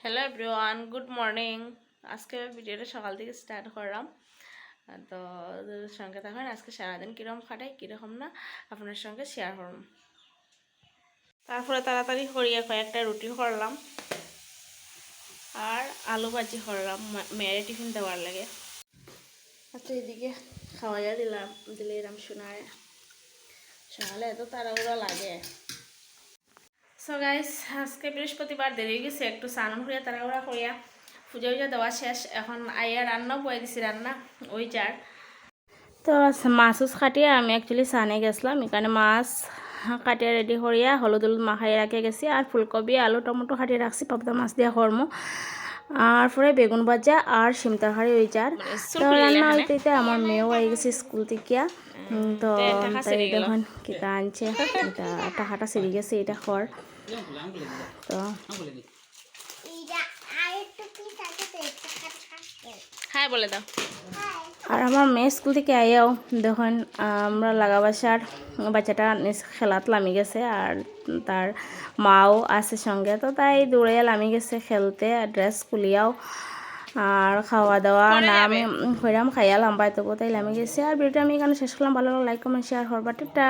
Hello everyone, good morning. আজকে ভিডিওটা সকাল থেকে স্টার্ট করলাম। তো সঙ্গে থাকুন, আজকে সারাদিন কীরকম কাটাই কীরকম না আপনার সঙ্গে শেয়ার করলাম। তারপরে তাড়াতাড়ি করিয়ে কয়েকটা রুটি করলাম আর আলু ভাজি করলাম মেয়ের টিফিন দেওয়ার লাগে। আচ্ছা, এদিকে খাওয়াইয়া দিলে এরম শোনায় সকালে এত তাড়াহুড়ো লাগে। সো গাইস, আজকে বৃহস্পতিবার দেরি হয়ে গেছে, একটু স্নান করিয়া তাড়াহুড়া করিয়া পুজো উজা দেওয়া শেষ। এখন আইয়া রান্নাও বয়ে দিছি, রান্না ওই যার। তো মাছ কাটিয়ে আমি অ্যাকচুয়ালি সানে গেছিলাম, এখানে মাছ কাটিয়ে রেডি করিয়া হলুদ মাখাই রাখে গেছি, আর ফুলকপি আলু টমেটো কাটিয়ে রাখছি পাবদা মাছ দিয়ে কর্ম। আর পরে বেগুন ভাজা আর শিম তরকারি ওই যার। তো রান্না হইতে আমার মেয়েও আই গেছে স্কুল থেকে। তো তাই দেখুন কিতা আনছে, এটা টাকাটা সিঁড়ি গেছে, এটা খড়। তো হ্যাঁ বলে দাও। আর আমার মেয়ে স্কুল থেকে আইয়াও দেখুন আমরা লাগা বাসার বাচ্চাটা খেলাত লামি গেছে, আর তার মাও আছে সঙ্গে। তো তাই দৌড়াইয়া লামি গেছে খেলতে, ড্রেস খুলিয়াও আর খাওয়া দাওয়া না আমি হইরাম খাইয়া লাম্বাই তবু তাই লামি গেছে। আর ভিডিওটা আমি এখানে শেষ করলাম। ভালো লাইক কমেন্ট শেয়ার করবা, টাটা।